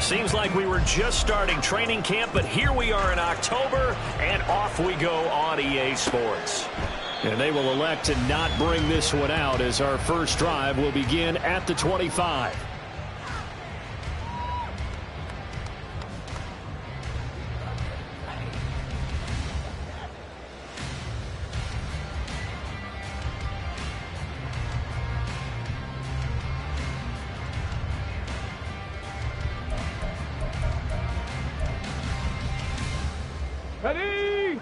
Seems like we were just starting training camp, but here we are in October, and off we go on EA Sports. And they will elect to not bring this one out as our first drive will begin at the 25. Ready?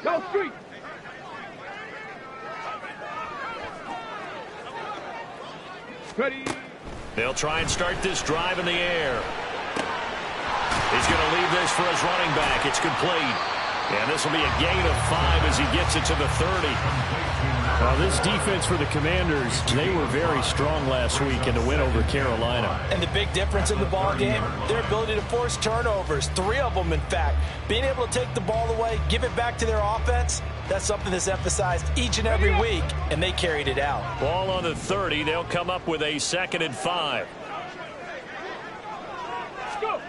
Go street. Ready? They'll try and start this drive in the air. He's going to leave this for his running back. It's complete. And this will be a gain of 5 as he gets it to the 30. Well, this defense for the Commanders, they were very strong last week in the win over Carolina. And the big difference in the ball game, their ability to force turnovers, 3 of them in fact. Being able to take the ball away, give it back to their offense, that's something that's emphasized each and every week, and they carried it out. Ball on the 30, they'll come up with a 2nd and 5. Let's go.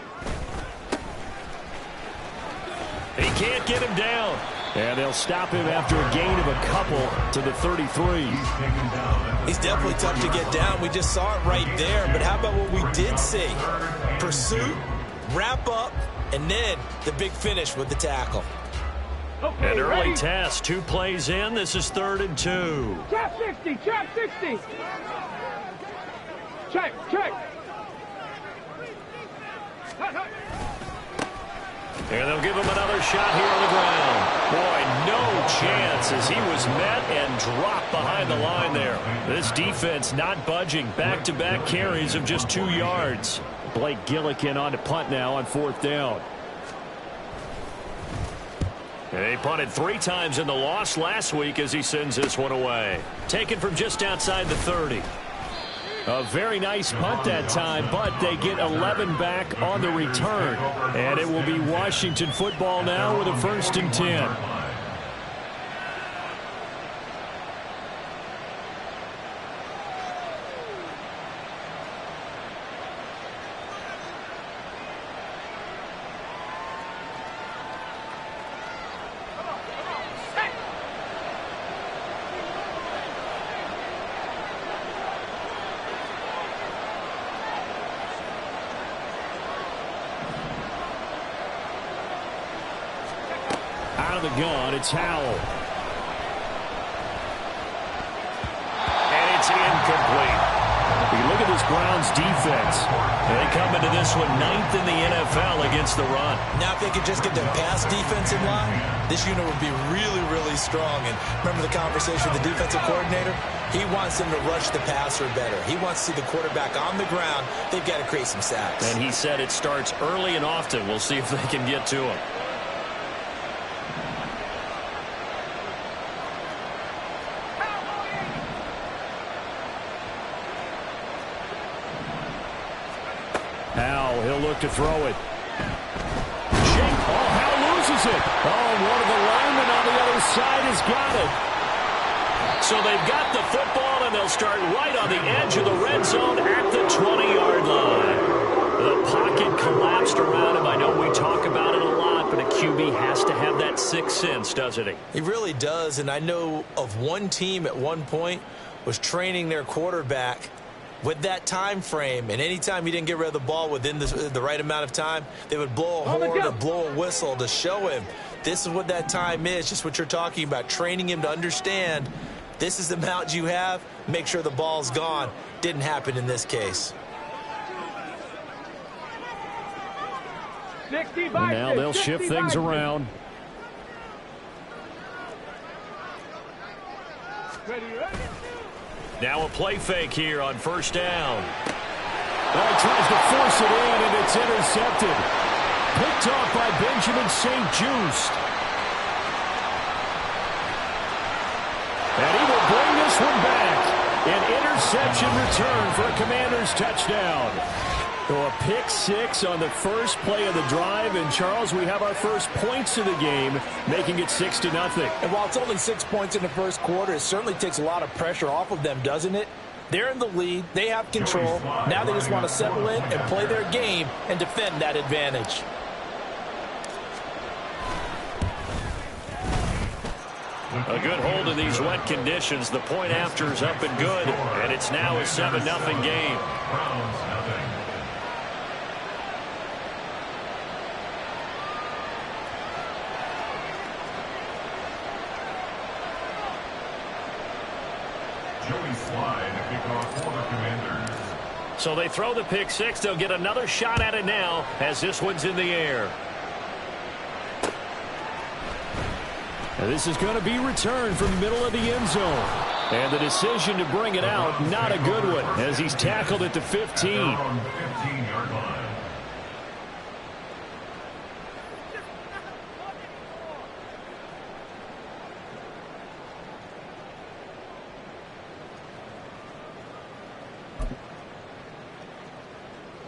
He can't get him down. And they'll stop him after a gain of a couple to the 33. He's definitely tough to get down. We just saw it right there. But how about what we did see? Pursuit, wrap up, and then the big finish with the tackle. Okay, An early ready? test, 2 plays in. This is 3rd and 2. Check 60, check 60. Check. And they'll give him another shot here on the ground. Boy, no chance as he was met and dropped behind the line there. This defense not budging. Back-to-back carries of just 2 yards. Blake Gillikin on to punt now on 4th down. And they punted 3 times in the loss last week as he sends this one away. Taken from just outside the 30. A very nice punt that time, but they get 11 back on the return. And it will be Washington football now with a 1st and 10. Out of the gun, it's Howell. And it's incomplete. You look at this Browns defense. They come into this one 9th in the NFL against the run. Now if they could just get their pass defense in line, this unit would be really, really strong. And remember the conversation with the defensive coordinator? He wants them to rush the passer better. He wants to see the quarterback on the ground. They've got to create some sacks. And he said it starts early and often. We'll see if they can get to him. Howell, he'll look to throw it. Howell loses it. Oh, one of the linemen on the other side has got it. So they've got the football, and they'll start right on the edge of the red zone at the 20-yard line. The pocket collapsed around him. I know we talk about it a lot, but a QB has to have that 6th sense, doesn't he? He really does, and I know of one team at one point was training their quarterback with that time frame, and anytime he didn't get rid of the ball within the right amount of time, they would blow a horn or blow a whistle to show him this is what that time is, just what you're talking about, training him to understand this is the amount you have, make sure the ball's gone. Didn't happen in this case. Now they'll shift things around. Now a play fake here on 1st down. Well, he tries to force it in, and it's intercepted. Picked off by Benjamin St-Juste. And he will bring this one back. An interception return for a Commanders touchdown. So a pick 6 on the first play of the drive. And, Charles, we have our first points of the game, making it 6-0. And while it's only 6 points in the first quarter, it certainly takes a lot of pressure off of them, doesn't it? They're in the lead. They have control. Now they just want to settle in and play their game and defend that advantage. A good hold in these wet conditions. The point after is up and good, and it's now a 7-0 game. So they throw the pick six. They'll get another shot at it now as this one's in the air. And this is going to be returned from the middle of the end zone. And the decision to bring it out, not a good one, as he's tackled at the 15. 15-yard line.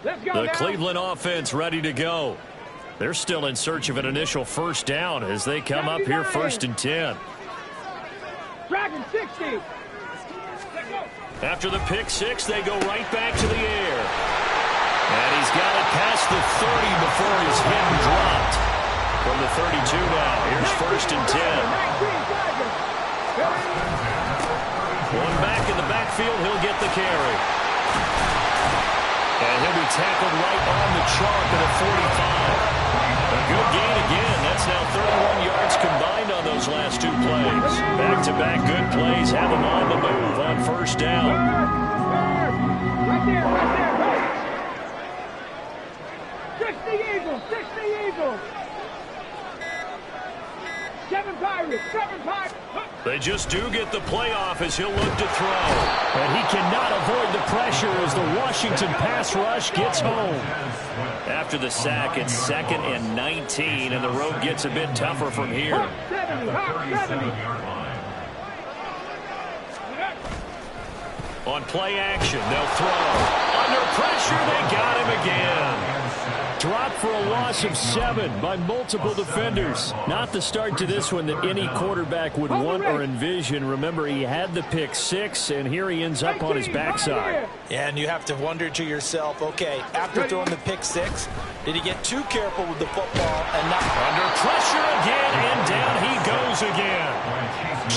Let's go The now. Cleveland offense ready to go. They're still in search of an initial first down as they come up here 1st and 10. Dragon 60. After the pick six, they go right back to the air. And he's got it past the 30 before he's hit and dropped. From the 32 now, here's 1st and 10. One back in the backfield, he'll get the carry. And he'll be tackled right on the chalk at a 45. A good gain again. That's now 31 yards combined on those last two plays. Back-to-back good plays have him on the move on 1st down. Right there, right there. 60 Eagles, 60 Eagles. 7 Pirates, 7 Pirates. They just do get the playoff as he'll look to throw. And he cannot avoid the pressure as the Washington pass rush gets home. After the sack, it's 2nd and 19, and the road gets a bit tougher from here. 70, 70. On play action, they'll throw. Under pressure, they got him again. Dropped for a loss of 7 by multiple defenders. Not the start to this one that any quarterback would want or envision. Remember, he had the pick six, and here he ends up on his backside. Yeah, and you have to wonder to yourself, okay, after throwing the pick six, did he get too careful with the football and not... Under pressure again, and down he goes again.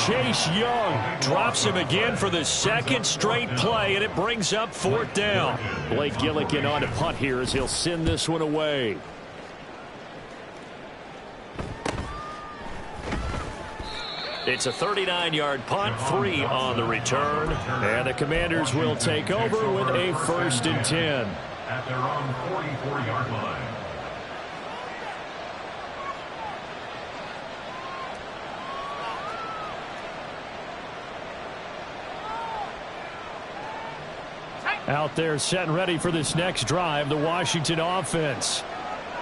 Chase Young drops him again for the 2nd straight play, and it brings up 4th down. Blake Gillikin on to punt here as he'll send this one away. It's a 39-yard punt, 3 on the return, and the Commanders will take over with a 1st and 10. At their own 44-yard line. Out there set and ready for this next drive, the Washington offense.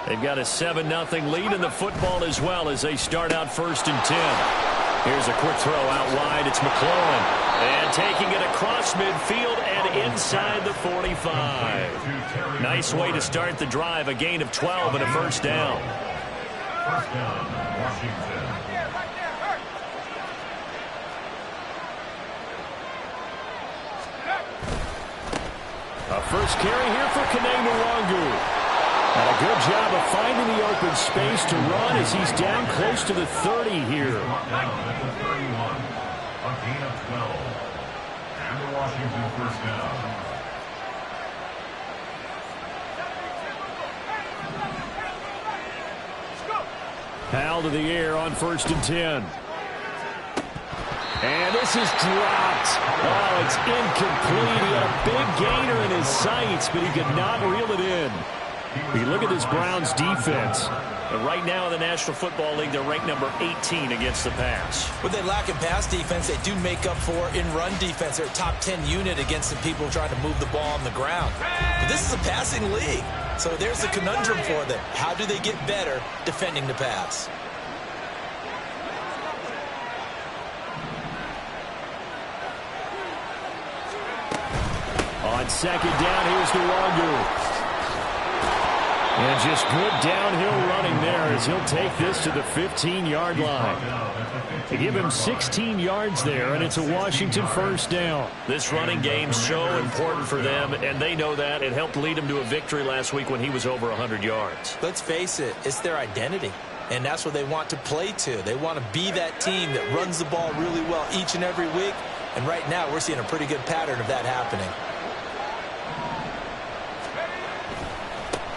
They've got a 7-0 lead in the football as well as they start out 1st and 10. Here's a quick throw out wide. It's McLaurin. And taking it across midfield and inside the 45. Nice way to start the drive. A gain of 12 and a 1st down. 1st down, Washington. A first carry here for Kene Nwangu. And a good job of finding the open space to run as he's down close to the 30 here. Down at the 31. A gain of 12. And the Washington 1st down. Powell to the air on 1st and 10. And this is dropped. Oh, it's incomplete. He had a big gainer in his sights, but he could not reel it in. You look at this Browns defense. And right now in the National Football League, they're ranked number 18 against the pass. What they lack in pass defense, they do make up for in run defense. They're a top 10 unit against the people trying to move the ball on the ground. But this is a passing league. So there's a conundrum for them. How do they get better defending the pass? On 2nd down, here's Nwangu. And just good downhill running there as he'll take this to the 15-yard line. They give him 16 yards there, and it's a Washington first down. This running game's so important for them, and they know that. It helped lead them to a victory last week when he was over 100 yards. Let's face it, it's their identity, and that's what they want to play to. They want to be that team that runs the ball really well each and every week, and right now we're seeing a pretty good pattern of that happening.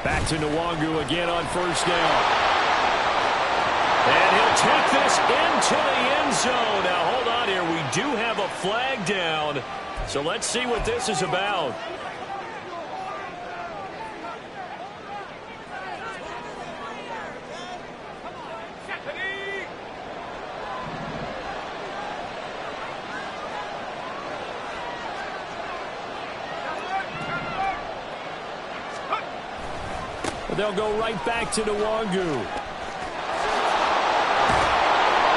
Back to Nwangu again on first down. And he'll take this into the end zone. Now, hold on here. We do have a flag down. So let's see what this is about. They'll go right back to Nwangu.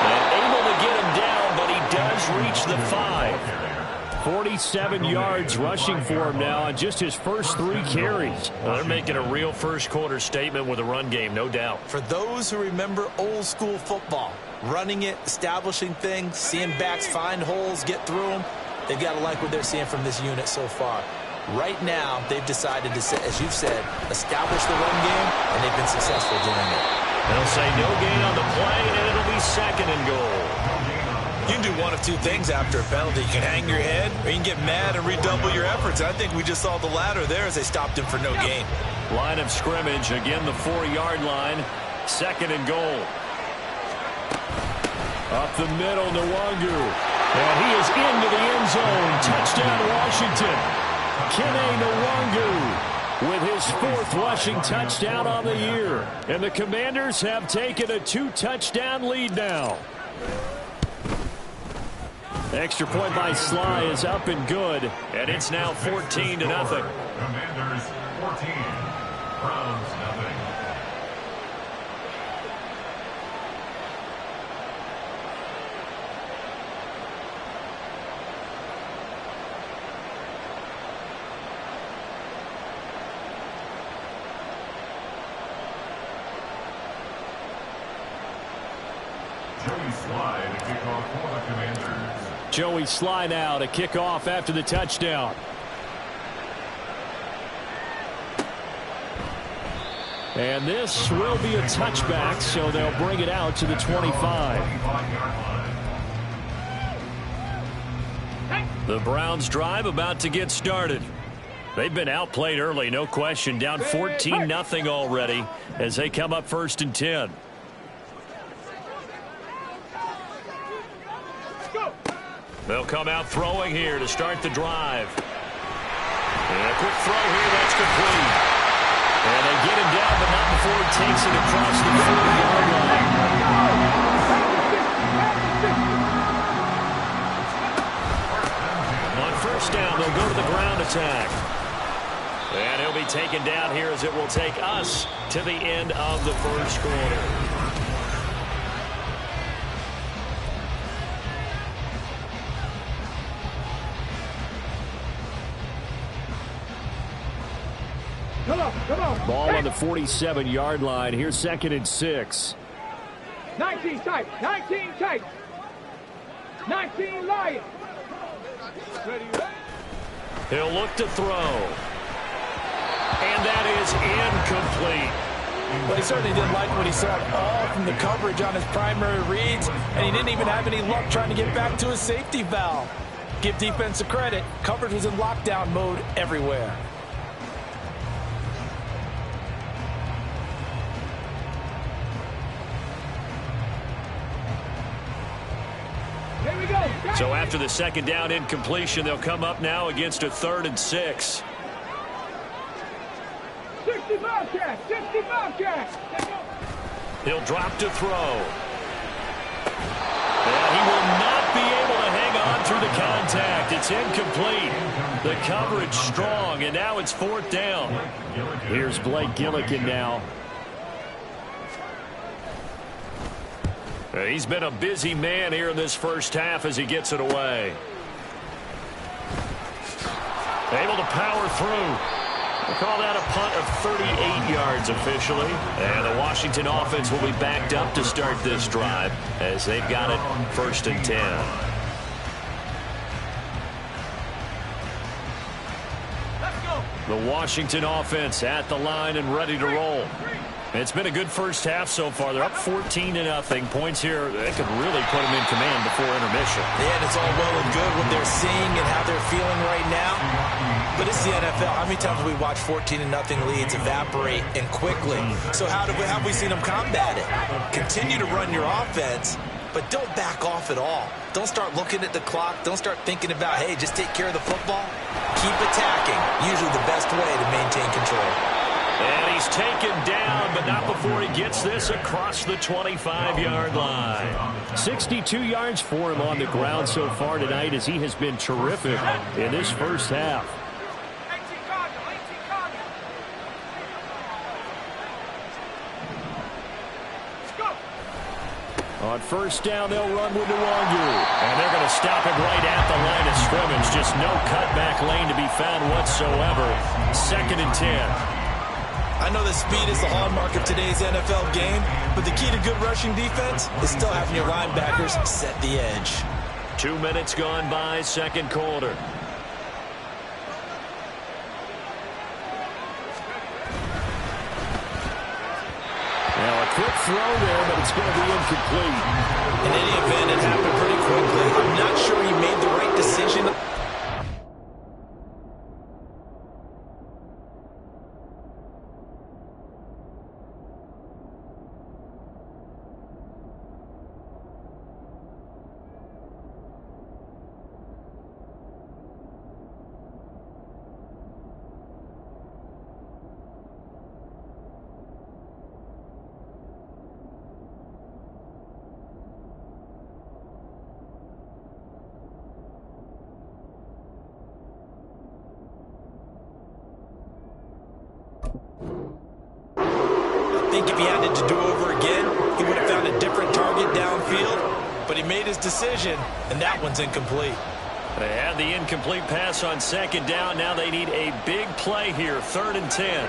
And able to get him down, but he does reach the 5. 47 yards rushing for him now on just his first 3 carries. Well, they're making a real first-quarter statement with a run game, no doubt. For those who remember old-school football, running it, establishing things, seeing backs find holes, get through them, they've got to like what they're seeing from this unit so far. Right now, they've decided to, as you've said, establish the run game, and they've been successful doing it. They'll say no gain on the play, and it'll be 2nd and goal. You can do one of two things after a penalty. You can hang your head, or you can get mad and redouble your efforts. I think we just saw the latter there as they stopped him for no gain. Line of scrimmage, again the 4-yard line, 2nd and goal. Up the middle, Nwangu. And he is into the end zone. Touchdown, Washington. Kene Nwangu with his 4th rushing touchdown on the year. And the Commanders have taken a 2-touchdown lead now. Extra point by Sly is up and good. And it's now 14-0. Commanders 14, Browns nothing. Joey Sly now to kick off after the touchdown. And this will be a touchback, so they'll bring it out to the 25. The Browns drive about to get started. They've been outplayed early, no question. Down 14-0 already as they come up 1st and 10. They'll come out throwing here to start the drive. And a quick throw here, that's complete. And they get him down, but not before he takes it across the 40-yard line. On first down, they'll go to the ground attack. And he'll be taken down here as it will take us to the end of the first quarter. Ball on the 47-yard line. Here's 2nd and 6. 19 tight. 19 tight. 19 Lions. He'll look to throw. And that is incomplete. But he certainly didn't like what he saw all from the coverage on his primary reads, and he didn't even have any luck trying to get back to his safety valve. Give defense a credit. Coverage was in lockdown mode everywhere. So after the 2nd down incompletion, they'll come up now against a 3rd and 6. 60 Bobcat! 60 Bobcat! He'll drop to throw. And he will not be able to hang on through the contact. It's incomplete. The coverage strong, and now it's 4th down. Here's Blake Gillikin now. He's been a busy man here in this first half as he gets it away. Able to power through. They call that a punt of 38 yards officially. And the Washington offense will be backed up to start this drive as they've got it 1st and 10. The Washington offense at the line and ready to roll. It's been a good first half so far. They're up 14-0. Points here, they could really put them in command before intermission. Yeah, and it's all well and good what they're seeing and how they're feeling right now. But it's the NFL. How many times have we watched 14-0 leads evaporate and quickly? So how have we seen them combat it? Continue to run your offense, but don't back off at all. Don't start looking at the clock. Don't start thinking about, hey, just take care of the football. Keep attacking. Usually the best way to maintain control. And he's taken down, but not before he gets this across the 25-yard line. 62 yards for him on the ground so far tonight as he has been terrific in this first half. On first down, they'll run with Nwangu. And they're going to stop him right at the line of scrimmage. Just no cutback lane to be found whatsoever. 2nd and 10. I know that speed is the hallmark of today's NFL game, but the key to good rushing defense is still having your linebackers set the edge. 2 minutes gone by, 2nd quarter. Now a quick throw there, but it's going to be incomplete. In any event, it happened pretty quickly. I'm not sure he made the right decision. I think if he had it to do over again, he would have found a different target downfield, but he made his decision, and that one's incomplete. They had the incomplete pass on 2nd down. Now they need a big play here, 3rd and 10.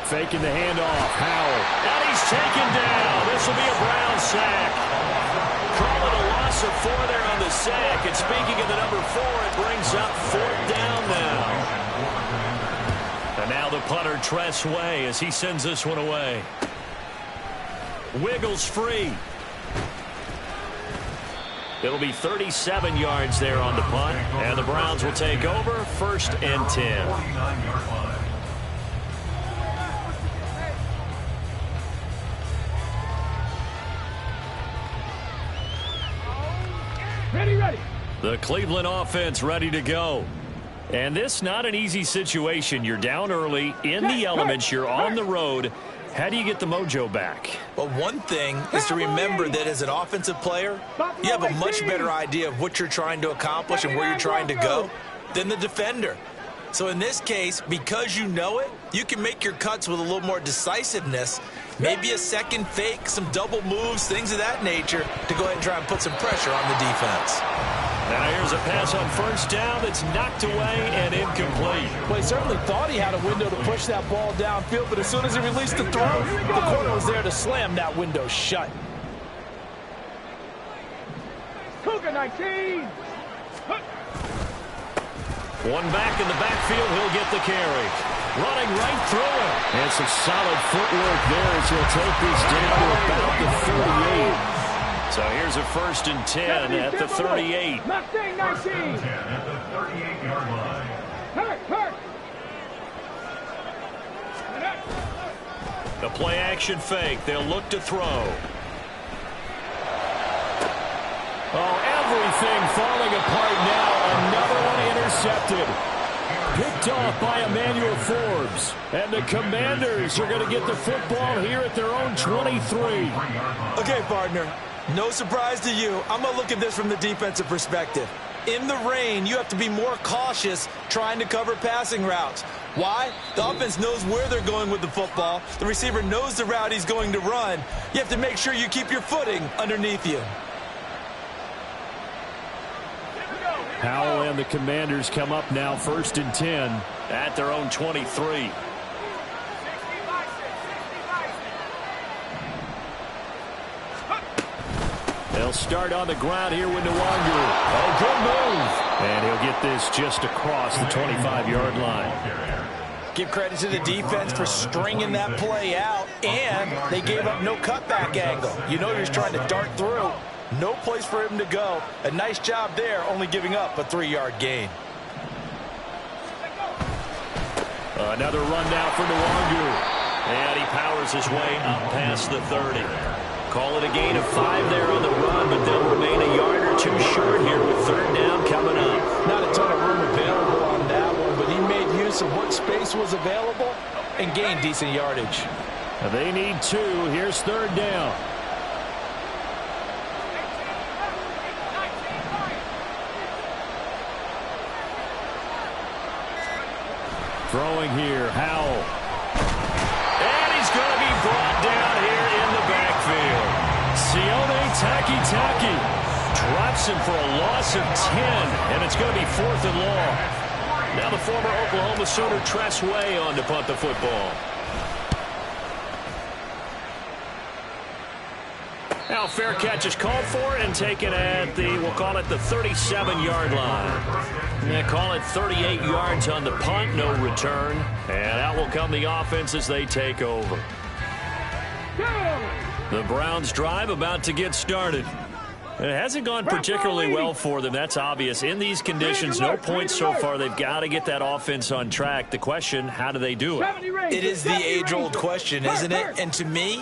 Faking the handoff, Howell. And he's taken down. This will be a Brown sack. Call it a loss of 4 there on the sack. And speaking of the number 4, it brings up 4th down now. And now the punter Tress Way as he sends this one away. Wiggles free. It'll be 37 yards there on the punt. And the Browns will take over, 1st and 10. Ready. The Cleveland offense ready to go. And this not an easy situation. You're down early, in the elements, you're on the road. How do you get the mojo back? Well, one thing is to remember that as an offensive player, you have a much better idea of what you're trying to accomplish and where you're trying to go than the defender. So in this case, because you know it, you can make your cuts with a little more decisiveness. Maybe a second fake, some double moves, things of that nature to go ahead and try and put some pressure on the defense. Now here's a pass on 1st down that's knocked away and incomplete. Well, he certainly thought he had a window to push that ball downfield, but as soon as he released the throw, the corner was there to slam that window shut. Cougar 19. One back in the backfield, he'll get the carry. Running right through it. And some solid footwork there as he'll take this down to about the 38. So here's a 1st and 10 at the 38. Mustang 19. At the 38-yard line. Hurt. The play action fake. They'll look to throw. Oh, everything falling apart now. Another one intercepted. Picked off by Emmanuel Forbes. And the Commanders are going to get the football here at their own 23. Okay, partner, no surprise to you. I'm going to look at this from the defensive perspective. In the rain, you have to be more cautious trying to cover passing routes. Why? The offense knows where they're going with the football. The receiver knows the route he's going to run. You have to make sure you keep your footing underneath you. Howell and the Commanders come up now 1st and 10 at their own 23. They'll start on the ground here with Nwangu. Oh, good move. And he'll get this just across the 25-yard line. Give credit to the defense for stringing that play out, and they gave up no cutback angle. You know he was trying to dart through. No place for him to go. A nice job there, only giving up a 3-yard gain. Another run now for Nwangu. And he powers his way up past the 30. Call it a gain of 5 there on the run, but they'll remain a yard or two short here with 3rd down coming up. Not a ton of room available on that one, but he made use of what space was available and gained decent yardage. They need 2. Here's 3rd down. Throwing here, Howell. And he's going to be brought down here in the backfield. Sione Takitaki drops him for a loss of 10, and it's going to be 4th and long. Now the former Oklahoma Sooner Tress Way on to punt the football. Now fair catch is called for and taken at the, we'll call it the 37-yard line. They call it 38 yards on the punt, no return. And out will come the offense as they take over. The Browns drive about to get started. It hasn't gone particularly well for them, that's obvious. In these conditions, no points so far. They've got to get that offense on track. The question, how do they do it? It is the age-old question, isn't it? And to me,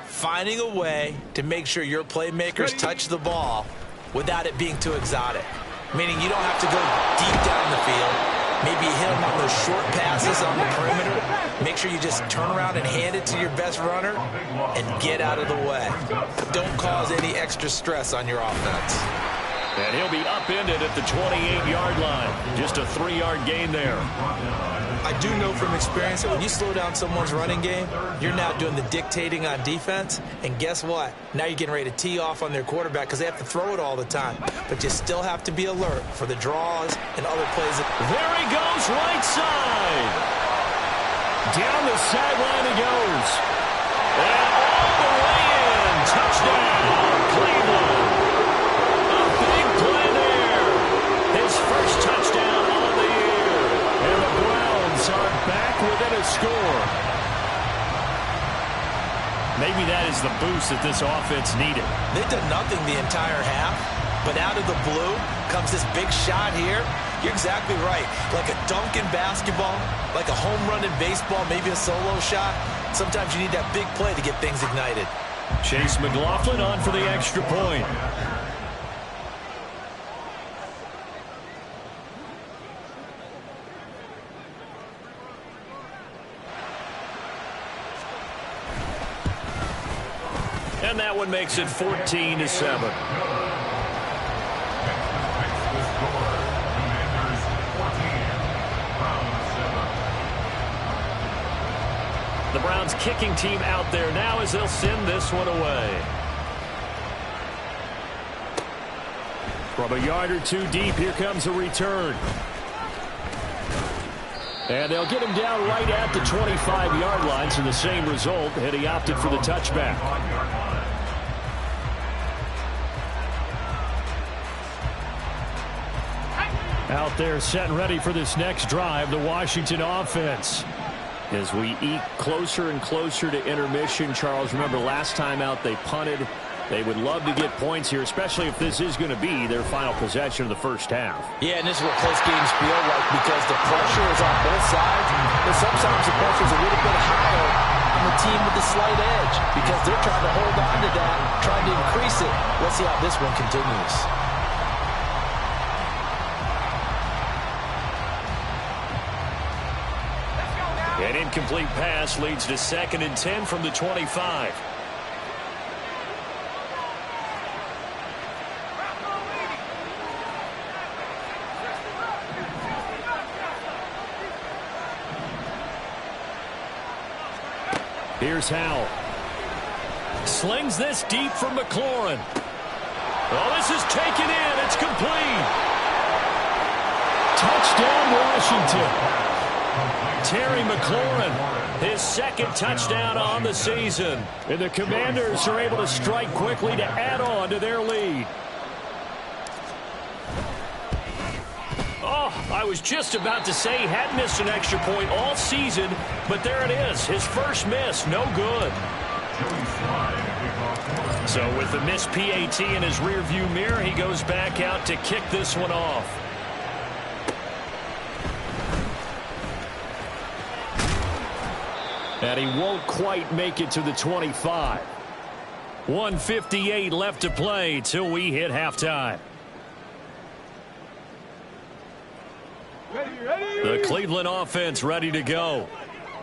finding a way to make sure your playmakers touch the ball without it being too exotic. Meaning you don't have to go deep down the field. Maybe hit them on those short passes on the perimeter. Make sure you just turn around and hand it to your best runner and get out of the way. Don't cause any extra stress on your offense. And he'll be upended at the 28-yard line. Just a 3-yard gain there. I do know from experience that when you slow down someone's running game, you're now doing the dictating on defense. And guess what? Now you're getting ready to tee off on their quarterback because they have to throw it all the time. But you still have to be alert for the draws and other plays. There he goes, right side. Down the sideline he goes. And all the way in. Touchdown, Cleveland. A big play there. His first touchdown on the year. And the Browns are back within a score. Maybe that is the boost that this offense needed. They've done nothing the entire half, but out of the blue comes this big shot here. You're exactly right. Like a dunk in basketball, like a home run in baseball, maybe a solo shot. Sometimes you need that big play to get things ignited. Chase McLaughlin on for the extra point. And that one makes it 14-7. The Browns kicking team out there now as they'll send this one away. From a yard or two deep, here comes a return. And they'll get him down right at the 25-yard line, so the same result, and he opted for the touchback. Out there set and ready for this next drive, the Washington offense. As we eke closer and closer to intermission, Charles, remember last time out they punted. They would love to get points here, especially if this is going to be their final possession of the first half. Yeah, and this is what close games feel like because the pressure is on both sides. And sometimes the pressure is a little bit higher on the team with the slight edge because they're trying to hold on to that, trying to increase it. Let's see how this one continues. An incomplete pass leads to 2nd and 10 from the 25. Here's Howell. Slings this deep from McLaurin. Oh, this is taken in. It's complete. Touchdown, Washington. Terry McLaurin, his second touchdown on the season. And the Commanders are able to strike quickly to add on to their lead. Oh, I was just about to say he hadn't missed an extra point all season, but there it is. His first miss, no good. So with the missed PAT in his rearview mirror, he goes back out to kick this one off. And he won't quite make it to the 25. 1:58 left to play till we hit halftime. The Cleveland offense ready to go.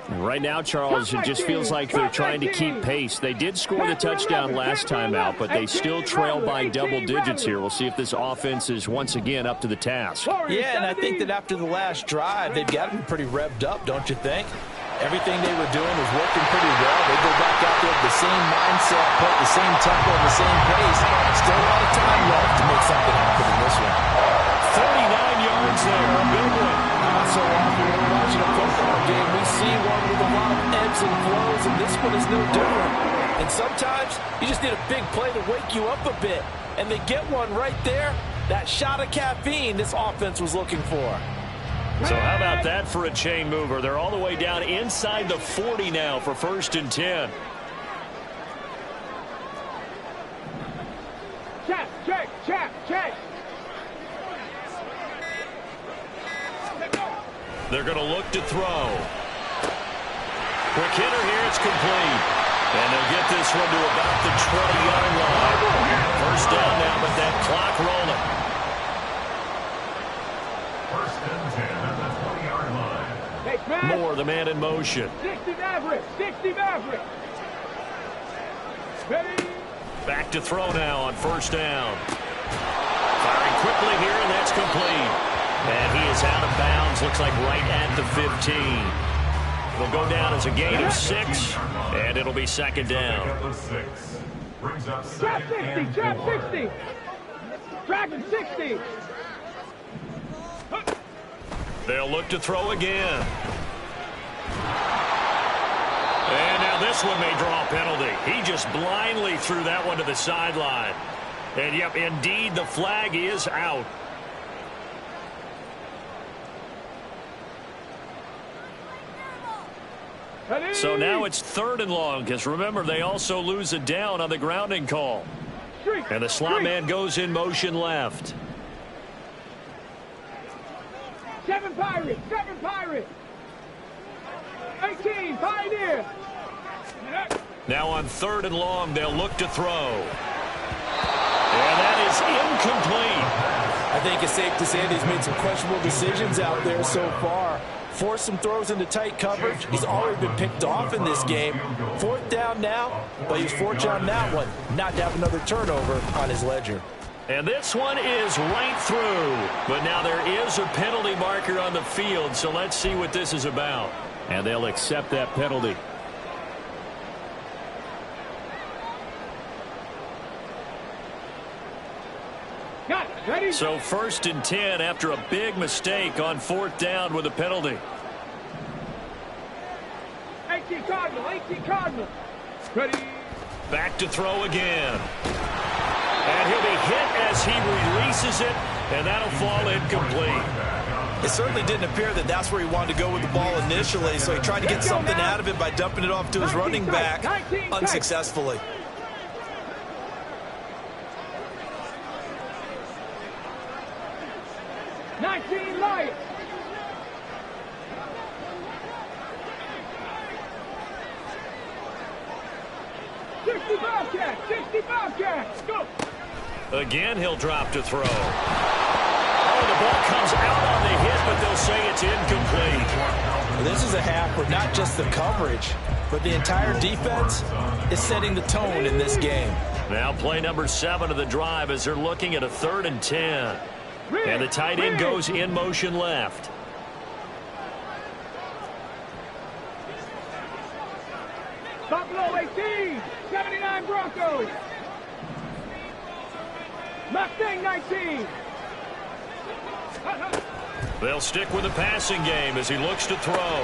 Right now, Charles, it just feels like they're trying to keep pace. They did score the touchdown last time out, but they still trail by double digits here. We'll see if this offense is once again up to the task. Yeah, and I think that after the last drive, they've got to be pretty revved up, don't you think? Everything they were doing was working pretty well. They go back out there with the same mindset, put the same tempo, and the same pace. Still a lot of time left to make something happen in this one. 39 yards there, a big one. So often when we're watching a football game, we see one with a lot of ebbs and flows, and this one is no different. And sometimes you just need a big play to wake you up a bit. And they get one right there. That shot of caffeine this offense was looking for. So how about that for a chain mover? They're all the way down inside the 40 now for 1st and 10. Check. They're going to look to throw. Quick hitter here, it's complete. And they'll get this one to about the 20-yard line. First down now, but that clock rolling. 1st and 10 at the 20-yard line. Moore, the man in motion. 60 Maverick. Ready? Back to throw now on 1st down. Firing quickly here, and that's complete. And he is out of bounds, looks like right at the 15. It'll go down as a gain of 6, and it'll be 2nd down. Trap 60. Dragon 60. They'll look to throw again. And now this one may draw a penalty. He just blindly threw that one to the sideline. And, yep, indeed, the flag is out. So now it's 3rd and long, because remember, they also lose a down on the grounding call. And the slot man goes in motion left. 7 Pirates. 18 Pioneer. Now on 3rd and long, they'll look to throw. And that is incomplete. I think it's safe to say that he's made some questionable decisions out there so far. Forced some throws into tight coverage. He's already been picked off in this game. 4th down now, but he's fortunate on that one not to have another turnover on his ledger. And this one is right through. But now there is a penalty marker on the field, so let's see what this is about. And they'll accept that penalty. Got it. Ready? So 1st and 10 after a big mistake on 4th down with a penalty. 18 Cardinal. Ready? Back to throw again. And he'll be hit as he releases it, and that'll fall incomplete. It certainly didn't appear that that's where he wanted to go with the ball initially, so he tried to get something out of it by dumping it off to his running back unsuccessfully. Lions. Bobcats. Go. Again, he'll drop to throw. Oh, the ball comes out on the hit, but they'll say it's incomplete. This is a half where not just the coverage, but the entire defense is setting the tone in this game. Now play number 7 of the drive as they're looking at a 3rd and 10. And the tight end goes in motion left. Buffalo 18, 79 Broncos. Mustang 19. They'll stick with the passing game as he looks to throw.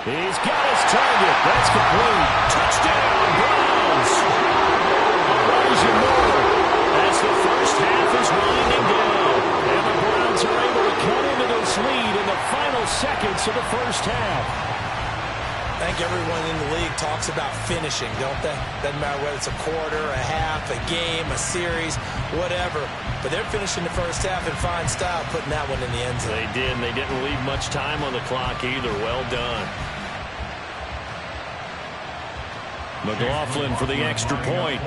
He's got his target. That's complete. Touchdown, Browns. Elijah Moore as the first half is winding down. And the Browns are able to cut into this lead in the final seconds of the first half. I think everyone in the league talks about finishing, don't they? Doesn't matter whether it's a quarter, a half, a game, a series, whatever. But they're finishing the first half in fine style, putting that one in the end zone. They did, and they didn't leave much time on the clock either. Well done. McLaughlin for the extra point.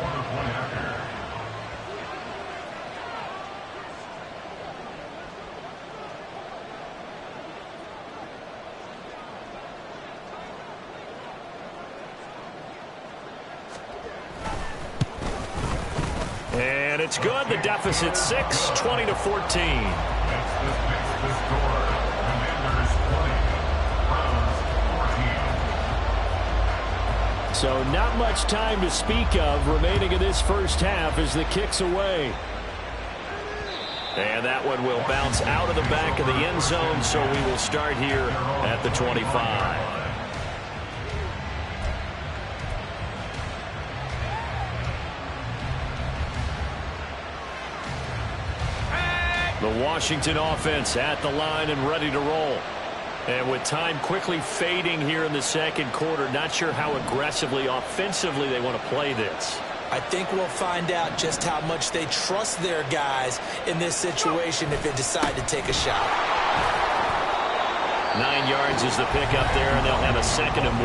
And it's good. The deficit 6, 20-14. The score, Commanders 20, Browns 14. So not much time to speak of remaining in this first half as the kick's away. And that one will bounce out of the back of the end zone, so we will start here at the 25. The Washington offense at the line and ready to roll. And with time quickly fading here in the second quarter, not sure how aggressively, offensively they want to play this. I think we'll find out just how much they trust their guys in this situation if they decide to take a shot. 9 yards is the pickup there, and they'll have a 2nd and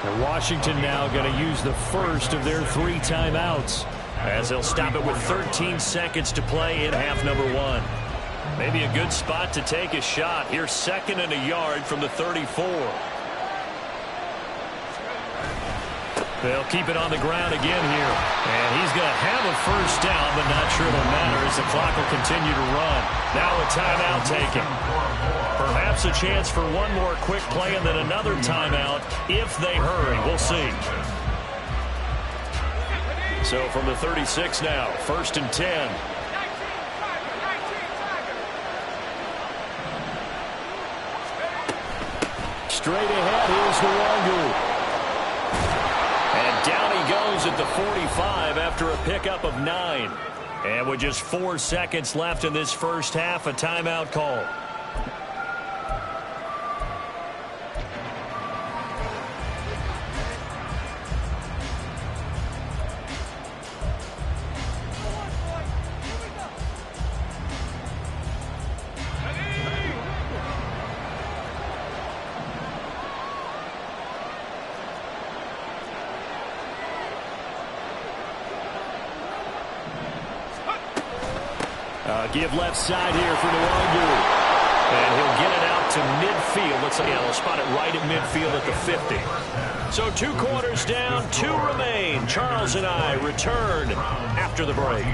1. And Washington now going to use the first of their 3 timeouts, as they'll stop it with 13 seconds to play in half number 1. Maybe a good spot to take a shot. Here's 2nd and a yard from the 34. They'll keep it on the ground again here. And he's going to have a first down, but not sure it'll matter as the clock will continue to run. Now a timeout taken. Perhaps a chance for one more quick play and then another timeout if they hurry. We'll see. So from the 36 now, 1st and 10. Straight ahead, here's Nwangu. And down he goes at the 45 after a pickup of 9. And with just 4 seconds left in this first half, a timeout call. Give left side here for Nwangu. And he'll get it out to midfield. Let's see, they'll spot it right at midfield at the 50. So 2 quarters down, 2 remain. Charles and I return after the break.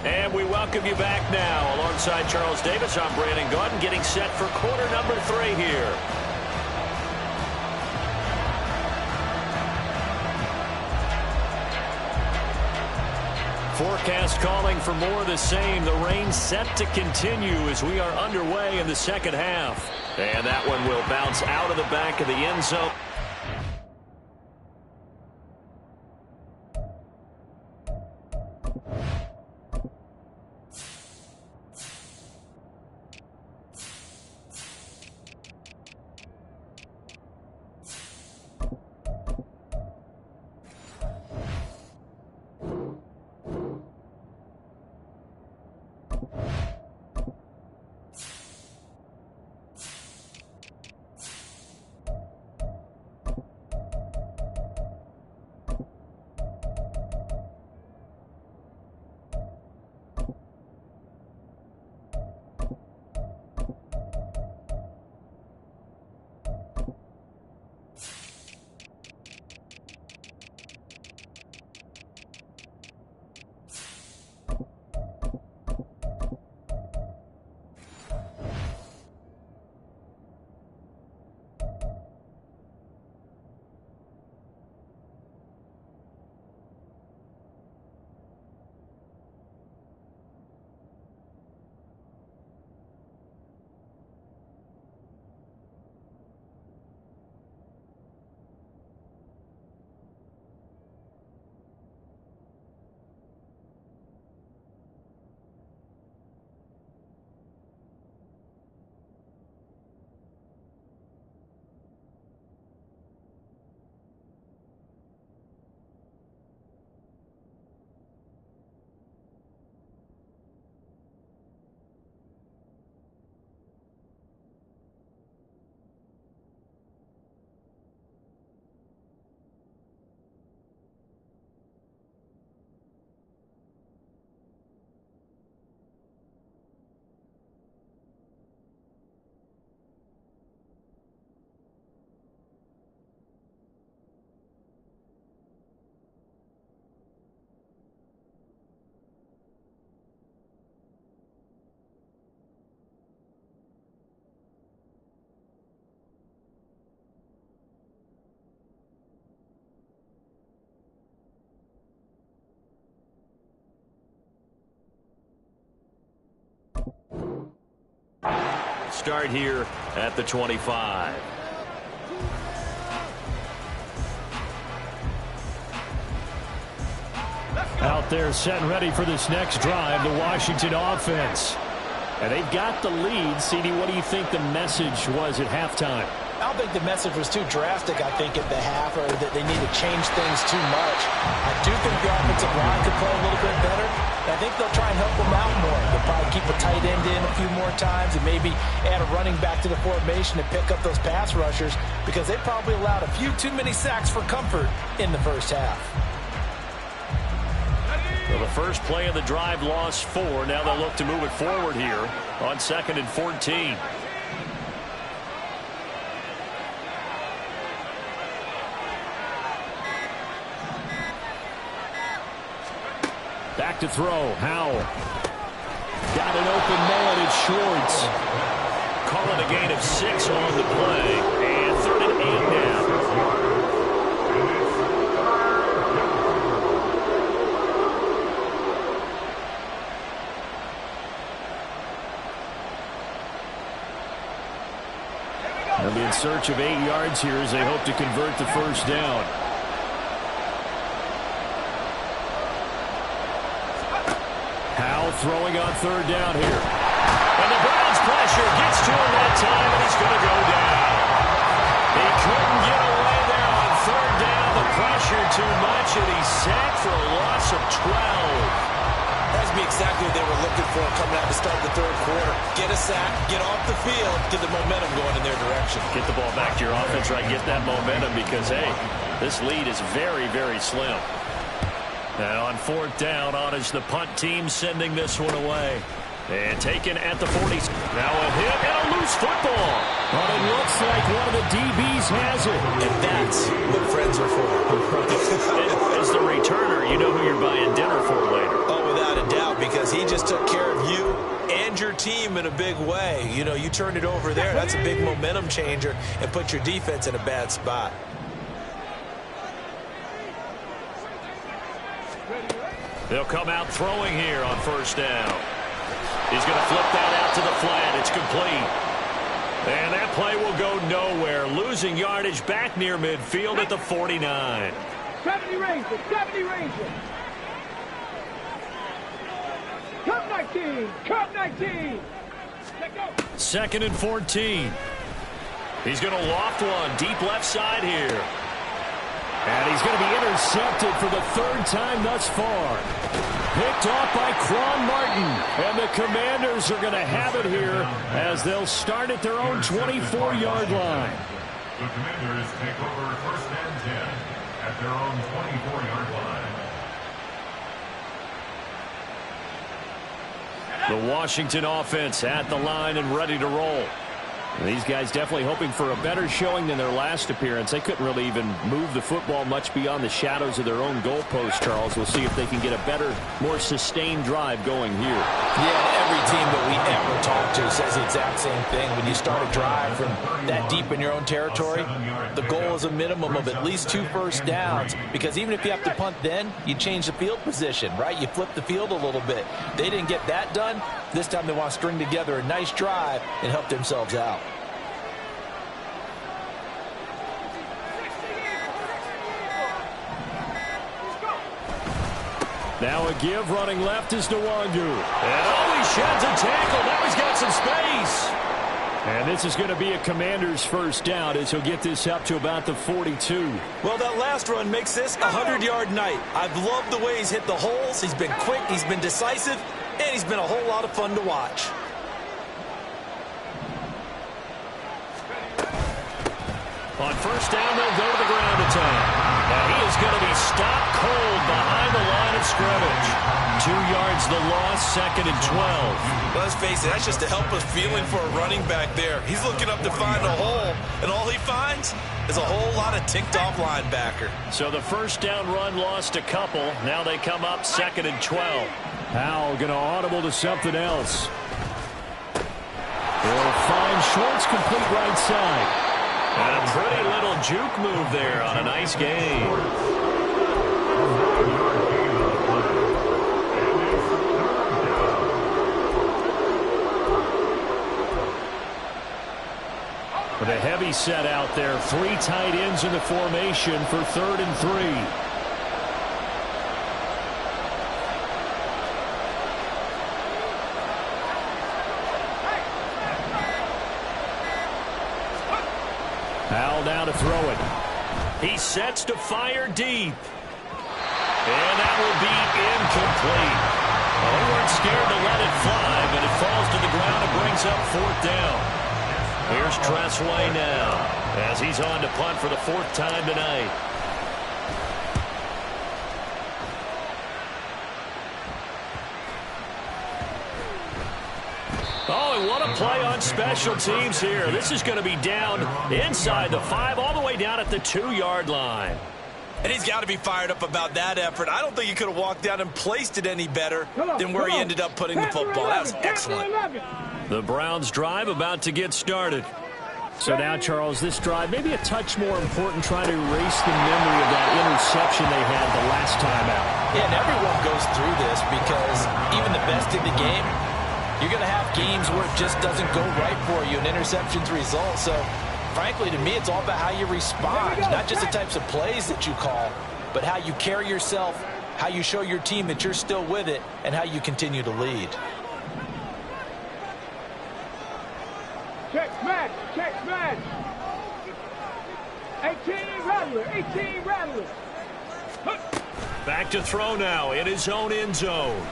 And we welcome you back now. Alongside Charles Davis, I'm Brandon Gaudin, getting set for quarter number 3 here. Forecast calling for more of the same. The rain set to continue as we are underway in the second half. And that one will bounce out of the back of the end zone. start here at the 25. Out there set and ready for this next drive, the Washington offense. And they've got the lead. CD, what do you think the message was at halftime? I don't think the message was too drastic, I think, at the half, or that they need to change things too much. I do think the offensive line could play a little bit better. And I think they'll try and help them out more. They'll probably keep a tight end in a few more times and maybe add a running back to the formation and pick up those pass rushers, because they probably allowed a few too many sacks for comfort in the first half. Well, the first play of the drive lost 4. Now they'll look to move it forward here on 2nd and 14. Back to throw. Howell. Got an open man. It's Schwartz. Call it a gain of 6 on the play. And 3rd and 8 now. They'll be in search of 8 yards here as they hope to convert the first down. Howell throwing on 3rd down here. And the Browns pressure gets to him that time, and he's going to go down. He couldn't get away there on 3rd down. The pressure too much, and he's sacked for a loss of 12. That's exactly what they were looking for coming out to start the 3rd quarter. Get a sack, get off the field, get the momentum going in their direction. Get the ball back to your offense, right? Get that momentum because, hey, this lead is very, very slim. And on 4th down, on is the punt team sending this one away. And taken at the 40. Now a hit and a loose football. But it looks like one of the DBs has it. And that's what friends are for. As the returner, you know who you're buying dinner for later. Oh, without a doubt, because he just took care of you and your team in a big way. You know, you turned it over there. That's a big momentum changer and put your defense in a bad spot. They'll come out throwing here on 1st down. He's going to flip that out to the flat. It's complete. And that play will go nowhere. Losing yardage back near midfield at the 49. 70 Rangers, 70 Rangers. Cup 19, Cup 19. Let go. 2nd and 14. He's going to loft one deep left side here. And he's going to be intercepted for the 3rd time thus far. Picked off by Quan Martin. And the Commanders are going to have it here as they'll start at their own 24-yard line. The Commanders take over 1st and 10 at their own 24-yard line. The Washington offense at the line and ready to roll. And these guys definitely hoping for a better showing than their last appearance. They couldn't really even move the football much beyond the shadows of their own goalpost, Charles. We'll see if they can get a better, more sustained drive going here. Yeah, every team that we ever talk to says the exact same thing. When you start a drive from that deep in your own territory, the goal is a minimum of at least 2 first downs, because even if you have to punt then, you change the field position, right? You flip the field a little bit. They didn't get that done. This time they want to string together a nice drive and help themselves out. Now a give running left is Nwangu. And he sheds a tackle. Now he's got some space. And this is going to be a Commander's first down as he'll get this up to about the 42. Well, that last run makes this a 100-yard night. I've loved the way he's hit the holes. He's been quick, he's been decisive, and he's been a whole lot of fun to watch. On 1st down, they'll go to the ground attack. And he is going to be stopped cold behind the line of scrimmage. 2 yards the loss, 2nd and 12. Let's face it, that's just a helpless feeling for a running back there. He's looking up to find a hole, and all he finds is a whole lot of ticked-off linebacker. So the 1st down run lost a couple. Now they come up 2nd and 12. Powell going to audible to something else. They'll find Schwartz complete right side. And a pretty little juke move there on a nice game. With a heavy set out there, 3 tight ends in the formation for 3rd and 3. Howell now to throw it. He sets to fire deep. And that will be incomplete. They weren't scared to let it fly, but it falls to the ground and brings up 4th down. Here's Tressway now as he's on to punt for the 4th time tonight. Oh, and what a play on special teams here. This is going to be down inside the 5, all the way down at the 2-yard line. And he's got to be fired up about that effort. I don't think he could have walked down and placed it any better than where he ended up putting the football. That was excellent. The Browns drive about to get started. So now, Charles, this drive maybe a touch more important, trying to erase the memory of that interception they had the last time out. Yeah, and everyone goes through this because even the best in the game, you're going to have games where it just doesn't go right for you, and interceptions result. So, frankly, to me, it's all about how you respond, not just the types of plays that you call, but how you carry yourself, how you show your team that you're still with it, and how you continue to lead. Check smash, check smash. 18 rattler, 18 rattler. Back to throw now in his own end zone.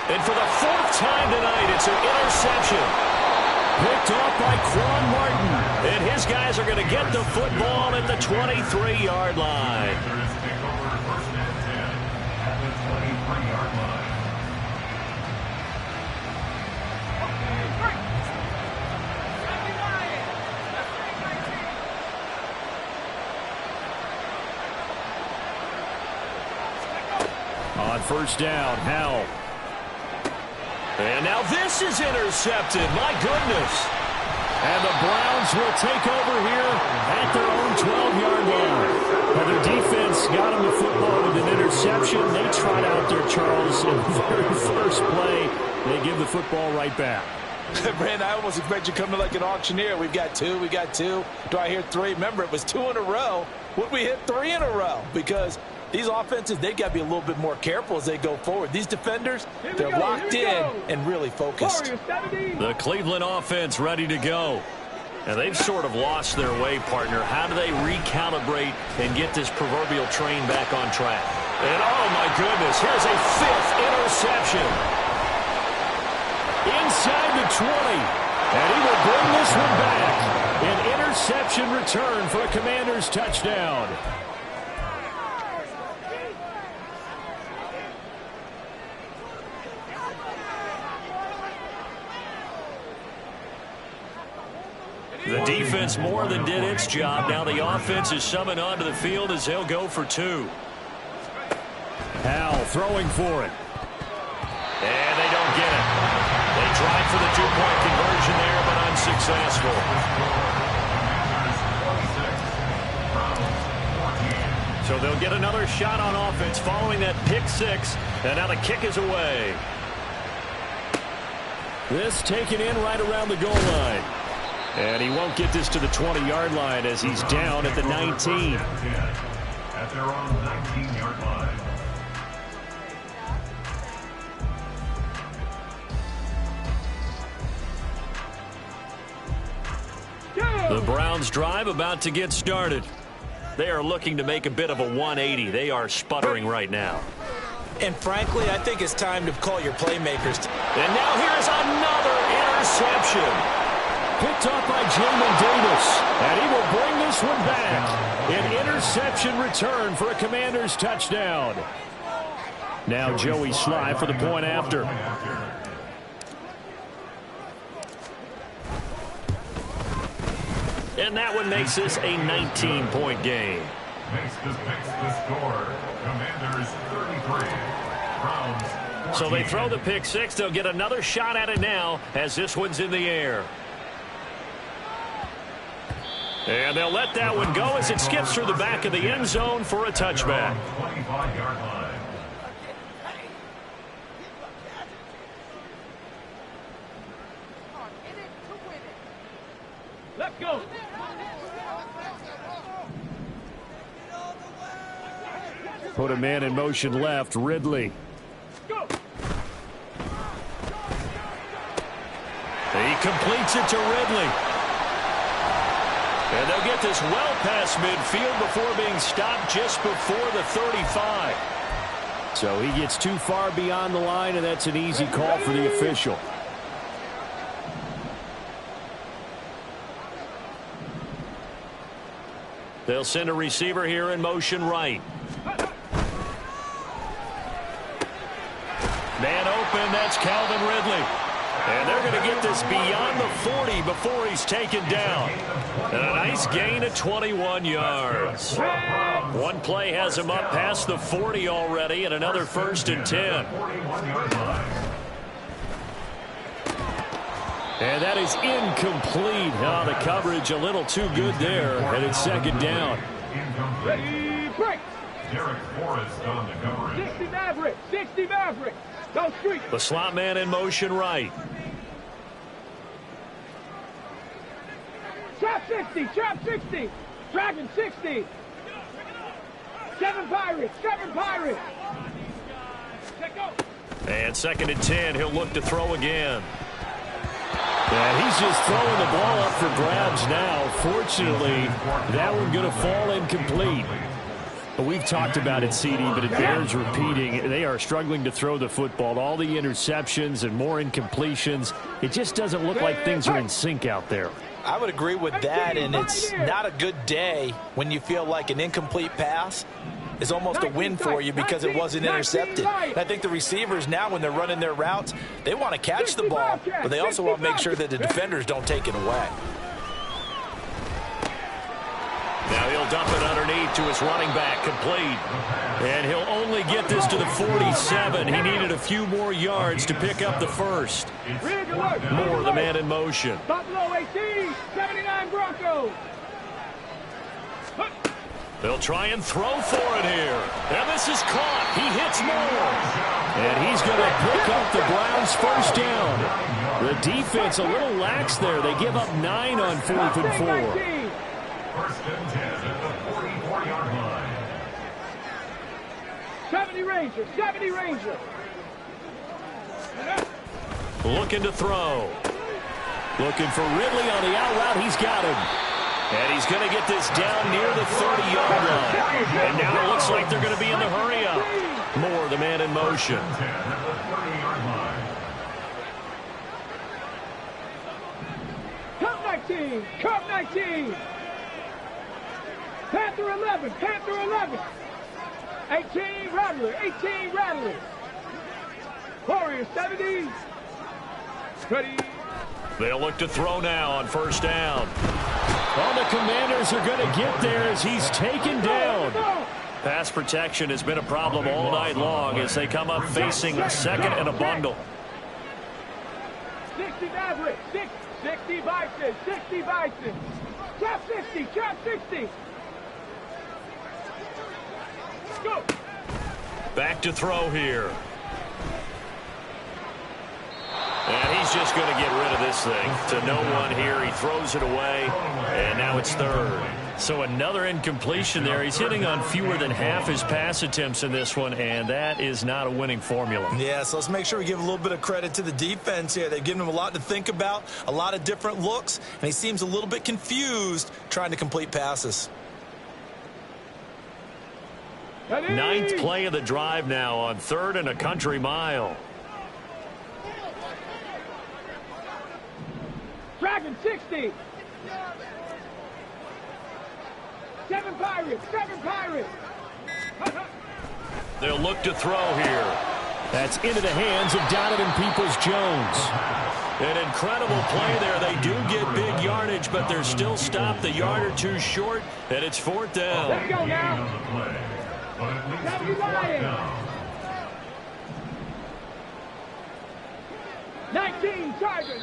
And for the 4th time tonight, it's an interception. Picked off by Quan Martin. And his guys are going to get the football at the 23-yard line. On 1st down, Howell. And now this is intercepted. My goodness. And the Browns will take over here at their own 12-yard line. Now their defense got them the football with an interception. They trot out there, Charles, in the very first play. They give the football right back. Brandon, I almost expect you to come to like an auctioneer. We've got 2, we got 2. Do I hear 3? Remember, it was 2 in a row. Would we hit 3 in a row? Because these offenses, they got to be a little bit more careful as they go forward. These defenders, they're locked in and really focused. The Cleveland offense ready to go. And they've sort of lost their way, partner. How do they recalibrate and get this proverbial train back on track? And, oh, my goodness, here's a 5th interception. Inside the 20. And he will bring this one back. An interception return for a Commanders touchdown. The defense more than did its job. Now the offense is summoned onto the field as they'll go for 2. Howell throwing for it. And they don't get it. They tried for the 2-point conversion there, but unsuccessful. So they'll get another shot on offense following that pick 6. And now the kick is away. This taken in right around the goal line. And he won't get this to the 20-yard line as he's down at the 19. At their own 19-yard line. The Browns drive about to get started. They are looking to make a bit of a 180. They are sputtering right now. And frankly, I think it's time to call your playmakers. And now here's another interception. Picked up by Jamin Davis. And he will bring this one back. An interception return for a Commanders touchdown. Now Joey Sly for the point after. And that one makes this a 19-point game. Makes the score. Commanders 33. Browns 14. So they throw the pick 6. They'll get another shot at it now as this one's in the air. And they'll let that one go as it skips through the back of the end zone for a touchback. 25-yard line. Let's go. Put a man in motion left, Ridley. Go. He completes it to Ridley. And they'll get this well past midfield before being stopped just before the 35. So he gets too far beyond the line, and that's an easy call for the official. They'll send a receiver here in motion right. Man open, that's Calvin Ridley. And they're going to get this beyond the 40 before he's taken down. And a nice gain of 21 yards. One play has him up past the 40 already, and another 1st and 10. And that is incomplete. Oh, the coverage a little too good there, and it's 2nd down. Ready, break. Derek Forrest on the coverage. 60 Maverick. 60 Maverick. Go street. The slot man in motion right. Trap 60. Trap 60. Dragon 60. 7 Pirates. 7 Pirates. Let go. And 2nd and 10. He'll look to throw again. And he's just throwing the ball up for grabs now. Fortunately, that one going to fall incomplete. But we've talked about it, CD, but it bears repeating. They are struggling to throw the football. All the interceptions and more incompletions. It just doesn't look like things are in sync out there. I would agree with that, and it's not a good day when you feel like an incomplete pass is almost a win for you because it wasn't intercepted. And I think the receivers now, when they're running their routes, they want to catch the ball, but they also want to make sure that the defenders don't take it away. Now he'll dump it underneath to his running back, complete. And he'll only get this to the 47. He needed a few more yards to pick up the 1st. Moore, the man in motion. Buffalo 18, 79 Broncos. They'll try and throw for it here. And this is caught. He hits Moore. And he's going to pick up the Browns' 1st down. The defense a little lax there. They give up 9 on 4th and 4. 1st and 10 at the 44-yard line. 70 Ranger. 70 Ranger. Looking to throw. Looking for Ridley on the out route. He's got him. And he's going to get this down near the 30-yard line. And now it looks like they're going to be in the hurry-up. Moore, the man in motion. Cup 19. Cup 19. Panther 11. Panther 11. 18 Rattler. 18 Rattler. Warrior 70. Ready. They'll look to throw now on 1st down. Well, the Commanders are going to get there as he's taken down. Pass protection has been a problem all night long as they come up facing a 2nd and a bundle. 60 Maverick. 60 Bison. 60 Bison. Trap 60. Trap 60. Go. Back to throw here. And he's just going to get rid of this thing to no one here. He throws it away, and now it's 3rd. So another incompletion there. He's hitting on fewer than half his pass attempts in this one, and that is not a winning formula. Yeah, so let's make sure we give a little bit of credit to the defense here. They've given him a lot to think about, a lot of different looks, and he seems a little bit confused trying to complete passes. 9th play of the drive now on 3rd and a country mile. Dragon 60. 7 Pirates. 7 Pirates. They'll look to throw here. That's into the hands of Donovan Peoples-Jones. An incredible play there. They do get big yardage, but they're still stopped a yard or two short, and it's 4th down. Let's go now. 70 Lions. 19 Tigers.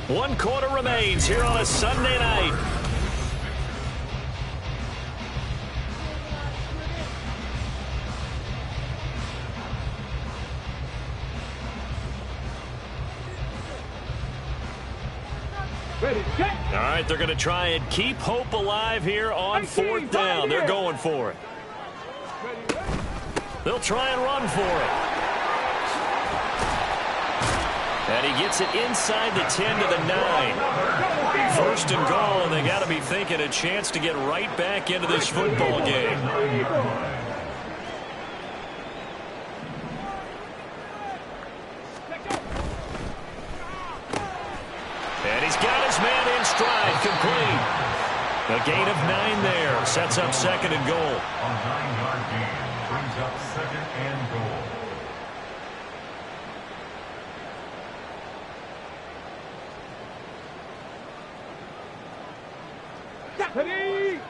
1 quarter remains here on a Sunday night. Ready, set. All right, they're going to try and keep hope alive here on 4th down. They're going for it. They'll try and run for it. And he gets it inside the 10 to the 9. 1st and goal, and they got to be thinking a chance to get right back into this football game. And he's got his man in stride, complete. A gain of 9 there, sets up 2nd and goal. A 9-yard gain brings up 2nd and goal. Ready.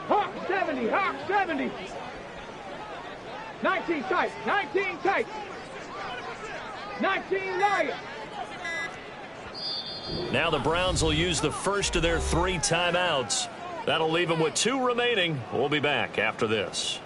Hawk 70, Hawk 70. 19 tight, 19 tight. 19 Lions. Now the Browns will use the first of their 3 timeouts. That'll leave them with 2 remaining. We'll be back after this.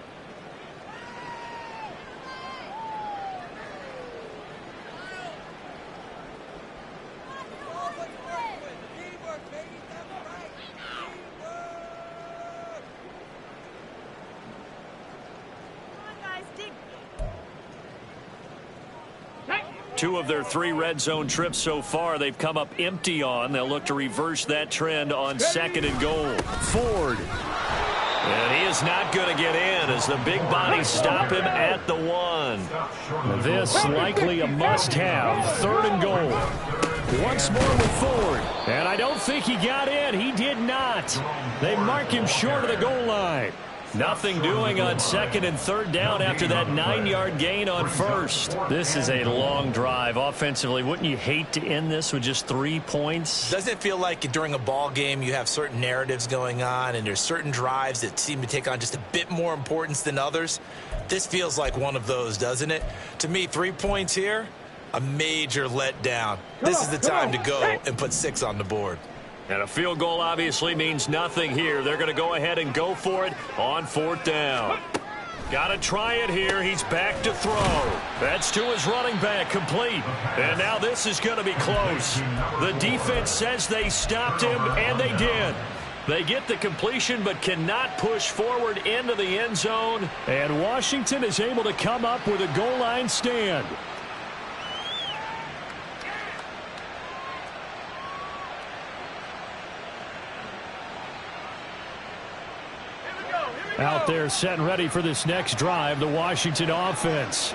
Two of their 3 red zone trips so far they've come up empty on. They'll look to reverse that trend on 2nd and goal. Ford. And he is not going to get in as the big bodies stop him at the 1. This likely a must-have. 3rd and goal. Once more with Ford. And I don't think he got in. He did not. They mark him short of the goal line. Nothing doing on 2nd and 3rd down after that 9-yard gain on 1st. This is a long drive offensively. Wouldn't you hate to end this with just 3 points? Doesn't it feel like during a ball game you have certain narratives going on and there's certain drives that seem to take on just a bit more importance than others? This feels like one of those, doesn't it? To me, 3 points here, a major letdown. This is the time to go and put 6 on the board. And a field goal obviously means nothing here. They're going to go ahead and go for it on 4th down. Got to try it here. He's back to throw. That's to his running back, complete. And now this is going to be close. The defense says they stopped him, and they did. They get the completion but cannot push forward into the end zone. And Washington is able to come up with a goal line stand. Out there set and ready for this next drive, the Washington offense.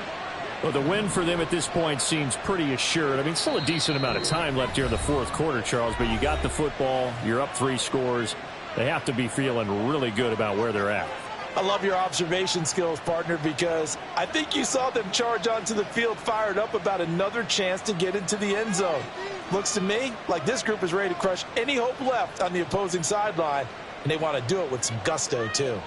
Well, the win for them at this point seems pretty assured. I mean, still a decent amount of time left here in the 4th quarter, Charles, but you got the football, you're up 3 scores. They have to be feeling really good about where they're at. I love your observation skills, partner, because I think you saw them charge onto the field fired up about another chance to get into the end zone. Looks to me like this group is ready to crush any hope left on the opposing sideline, and they want to do it with some gusto, too.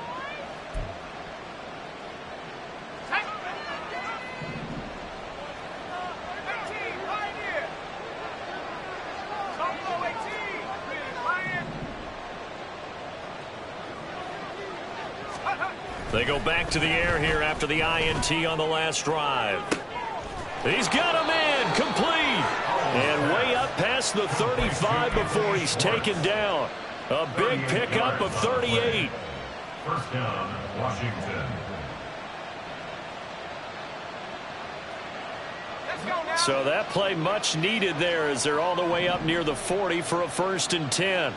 They go back to the air here after the INT on the last drive. He's got a man, complete. And way up past the 35 before he's taken down. A big pickup of 38. 1st down, Washington. So that play much needed there as they're all the way up near the 40 for a 1st and 10.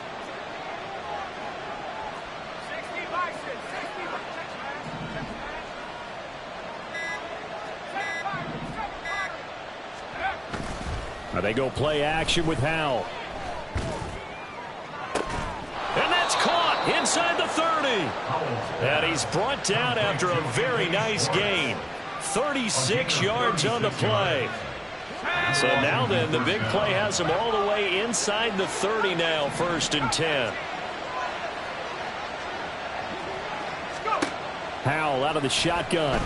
They go play action with Howell. And that's caught inside the 30. And he's brought down after a very nice gain. 36 yards on the play. So now then, the big play has him all the way inside the 30 now, 1st and 10. Howell out of the shotgun.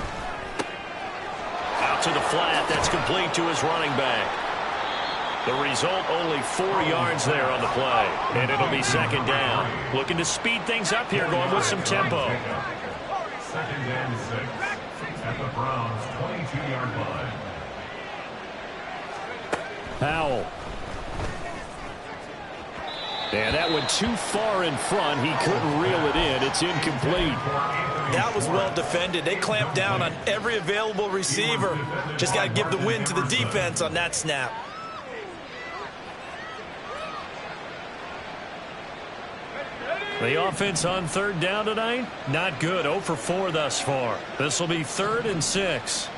Out to the flat. That's complete to his running back. The result, only 4 yards there on the play. And it'll be 2nd down. Looking to speed things up here, going with some tempo. 2nd and 6 at the Browns' 22-yard line. Howell. And that went too far in front. He couldn't reel it in. It's incomplete. That was well defended. They clamped down on every available receiver. Just got to give the win to the defense on that snap. The offense on third down tonight, not good. 0 for 4 thus far. This will be 3rd and 6.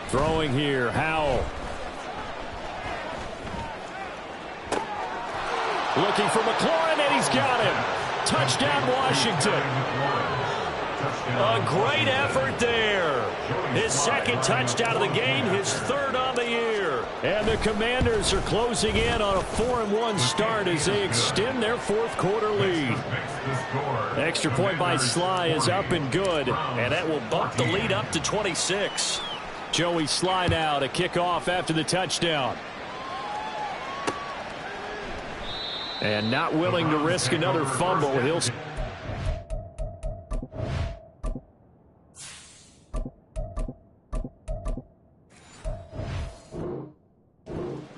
Throwing here, Howell. Looking for McLaurin, and he's got him. Touchdown, Washington. A great effort there. His 2nd touchdown of the game, his 3rd on the year. And the Commanders are closing in on a 4-1 start as they extend their 4th quarter lead. Extra point by Sly is up and good, and that will bump the lead up to 26. Joey Sly now to kick off after the touchdown. And not willing to risk another fumble. He'll...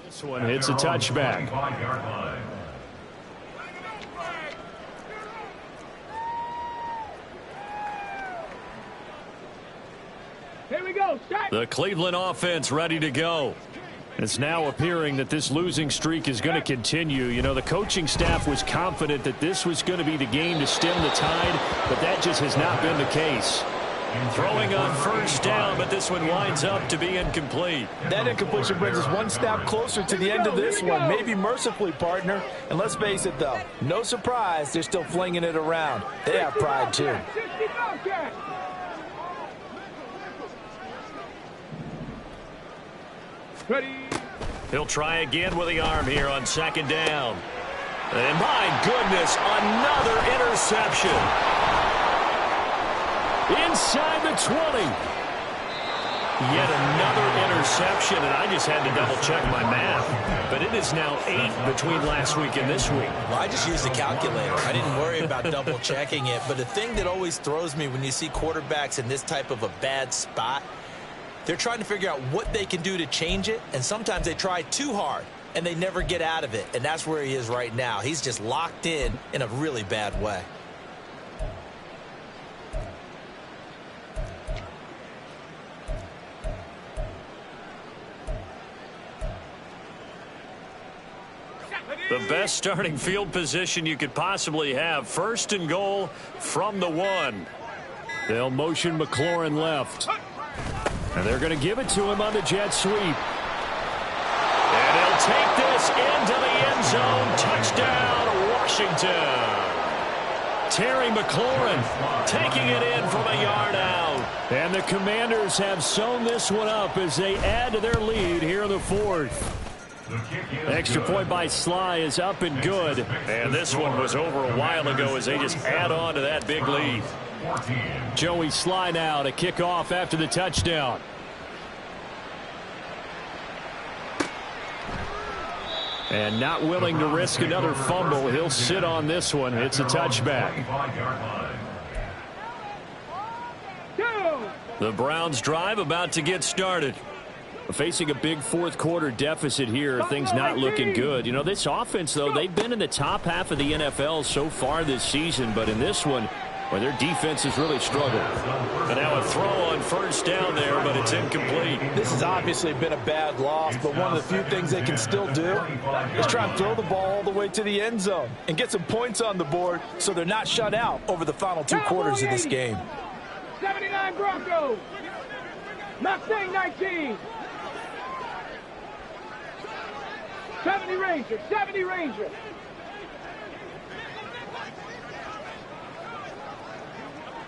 This one hits a touchback. Here we go. Start. The Cleveland offense ready to go. It's now appearing that this losing streak is going to continue. You know, the coaching staff was confident that this was going to be the game to stem the tide, but that just has not been the case. Throwing on 1st down, but this one winds up to be incomplete. That incompletion brings us one step closer to the end of this one. Maybe mercifully, partner. And let's face it, though, no surprise, they're still flinging it around. They have pride, too. Ready. He'll try again with the arm here on 2nd down. And my goodness, another interception. Inside the 20. Yet another interception, and I just had to double-check my math. But it is now 8 between last week and this week. Well, I just used the calculator. I didn't worry about double-checking it. But the thing that always throws me when you see quarterbacks in this type of a bad spot, they're trying to figure out what they can do to change it, and sometimes they try too hard, and they never get out of it. And that's where he is right now. He's just locked in a really bad way. The best starting field position you could possibly have. 1st and goal from the 1. They'll motion McLaurin left. And they're going to give it to him on the jet sweep. And he'll take this into the end zone. Touchdown, Washington. Terry McLaurin Taking it in from a yard out. And the Commanders have sewn this one up as they add to their lead here in the 4th. Extra point by Sly is up and good. And this one was over a while ago as they just add on to that big lead. Joey Sly now to kick off after the touchdown. And not willing to risk another fumble. He'll sit on this one. It's a touchback. The Browns drive about to get started. Facing a big 4th quarter deficit here, things not looking good. You know, this offense, though, they've been in the top half of the NFL so far this season, but in this one, well, their defense has really struggled. And now a throw on 1st down there, but it's incomplete. This has obviously been a bad loss, but one of the few things they can still do is try and throw the ball all the way to the end zone and get some points on the board so they're not shut out over the final 2 quarters of this game. 79 Broncos. Mustang 19. 70 Rangers. 70 Rangers.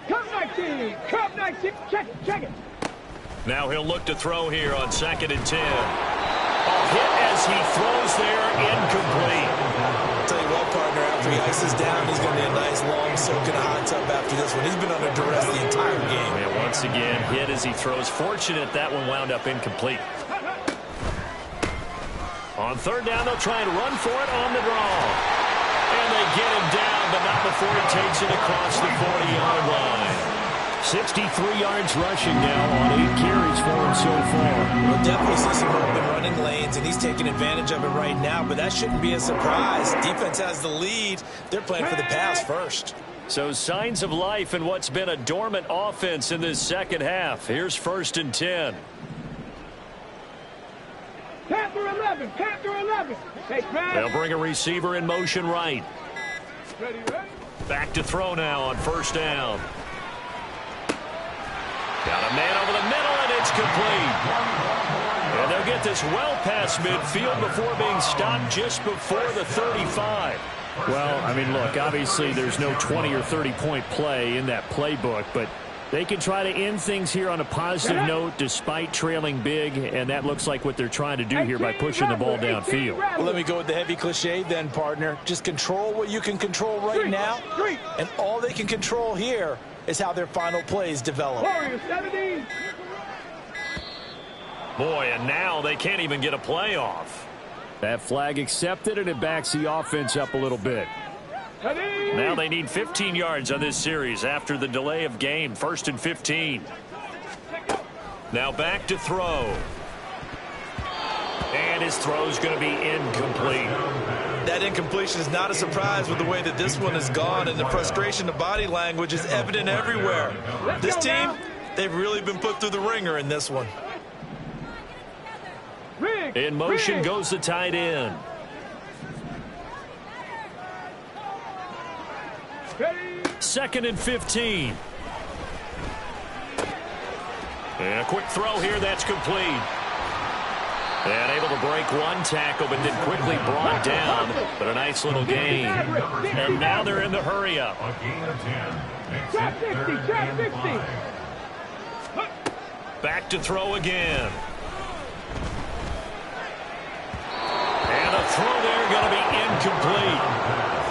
Cup 19. Cup 19. Check it. Now he'll look to throw here on 2nd and 10. A hit as he throws there, incomplete. I'll tell you what, partner, after he ices down, he's going to be a nice, long soak in a hot tub after this one. He's been under duress the entire game. And once again, hit as he throws. Fortunate that one wound up incomplete. On 3rd down, they'll try and run for it on the draw. And they get him down, but not before he takes it across the 40-yard line. 63 yards rushing now on 8 carries for him so far. We'll definitely see some open running lanes, and he's taking advantage of it right now, but that shouldn't be a surprise. Defense has the lead. They're playing for the pass first. So signs of life in what's been a dormant offense in this second half. Here's 1st and 10. Panther 11, Panther 11. Hey, They'll bring a receiver in motion right. Ready, ready. Back to throw now on 1st down. Got a man over the middle, and it's complete. And they'll get this well past midfield before being stopped just before the 35. Well, I mean, look, obviously there's no 20 or 30-point play in that playbook, but they can try to end things here on a positive note despite trailing big, and that looks like what they're trying to do here by pushing the ball downfield. Well, let me go with the heavy cliche then, partner. Just control what you can control right now, and all they can control here is how their final plays develop. Warriors 17. Boy, and now they can't even get a play off. That flag accepted, and it backs the offense up a little bit. Now they need 15 yards on this series after the delay of game. 1st and 15. Now back to throw. And his throw's going to be incomplete. That incompletion is not a surprise with the way that this one has gone, and the frustration of body language is evident everywhere. This team, they've really been put through the ringer in this one. In motion goes the tight end. Second and 15. And a quick throw here, that's complete. And able to break one tackle, but then quickly brought down. But a nice little gain. And now they're in the hurry-up. A gain of 10. Trap 50, trap 50. Back to throw again. And a throw there going to be incomplete.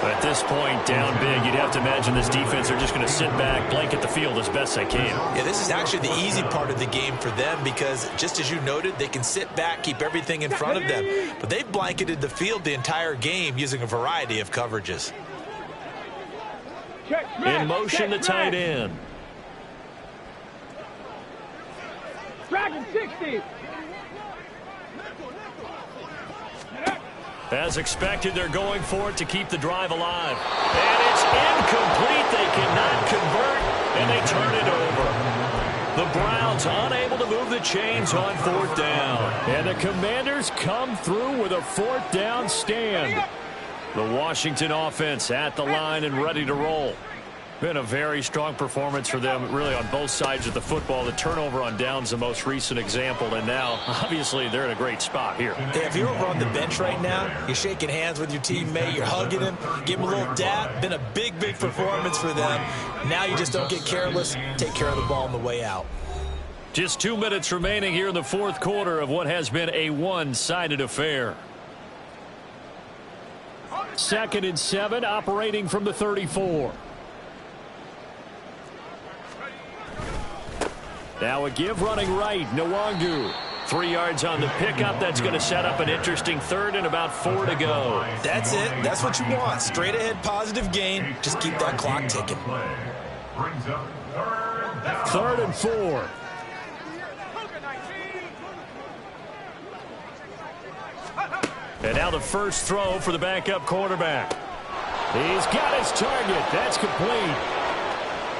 At this point, down big, you'd have to imagine this defense are just going to sit back, blanket the field as best they can. Yeah, this is actually the easy part of the game for them because, just as you noted, they can sit back, keep everything in front of them. But they've blanketed the field the entire game using a variety of coverages. In motion, the tight end. Dragon 60. As expected, they're going for it to keep the drive alive. And it's incomplete. They cannot convert, and they turn it over. The Browns unable to move the chains on 4th down. And the Commanders come through with a 4th down stand. The Washington offense at the line and ready to roll. Been a very strong performance for them, really, on both sides of the football. The turnover on downs, the most recent example, and now, obviously, they're in a great spot here. Yeah, if you're over on the bench right now, you're shaking hands with your teammate, you're hugging him, give him a little dap. Been a big, big performance for them. Now you just don't get careless. Take care of the ball on the way out. Just 2 minutes remaining here in the 4th quarter of what has been a one-sided affair. 2nd and 7, operating from the 34. Now a give running right, Nwangu. 3 yards on the pickup. That's going to set up an interesting 3rd and about 4 to go. That's it. That's what you want. Straight ahead positive gain. Just keep that clock ticking. Brings up 3rd down. 3rd and 4. And now the first throw for the backup quarterback. He's got his target. That's complete.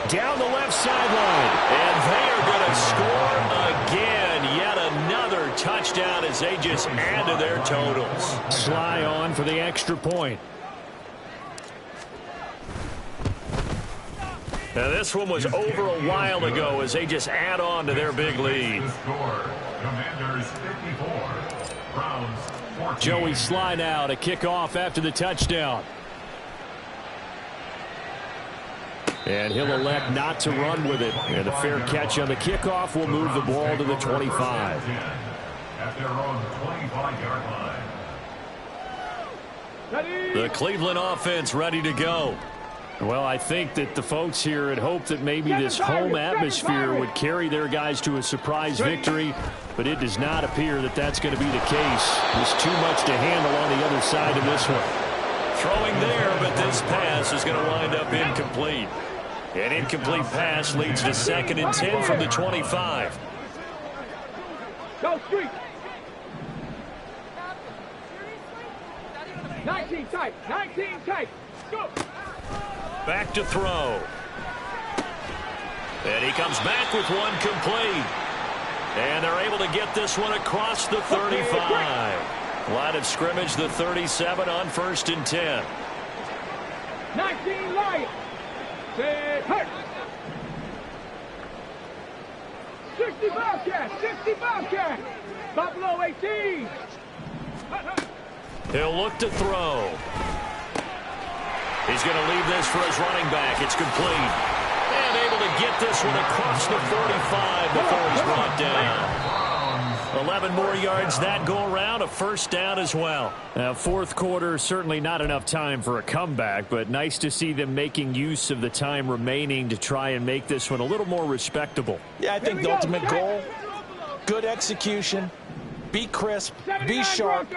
Down the left sideline. And they are going to score again. Yet another touchdown as they just add to their totals. Sly on for the extra point. Now this one was over a while ago as they just add on to their big lead. The score, Commanders 54, Browns 14. Joey Sly now to kick off after the touchdown. And he'll elect not to run with it. And a fair catch on the kickoff will move the ball to the 25. At their own 25-yard line. The Cleveland offense ready to go. Well, I think that the folks here had hoped that maybe this home atmosphere would carry their guys to a surprise victory, but it does not appear that that's going to be the case. There's too much to handle on the other side of this one. throwing there, but this pass is going to wind up incomplete. An incomplete pass leads to 2nd and 10 from the 25. Go street. 19 tight. 19 tight. Go. Back to throw. And he comes back with one complete. And they're able to get this one across the 35. Line of scrimmage, the 37 on 1st and 10. 19 Lions. Set hurt. 60 Bobcats. 60 Bobcats. Buffalo 18. He'll look to throw. He's going to leave this for his running back. It's complete. And able to get this one across the 45 before he's brought down. 11 more yards that go around, a 1st down as well. Now, 4th quarter, certainly not enough time for a comeback, but nice to see them making use of the time remaining to try and make this one a little more respectable. Yeah, I think the ultimate goal, good execution, be crisp, be sharp,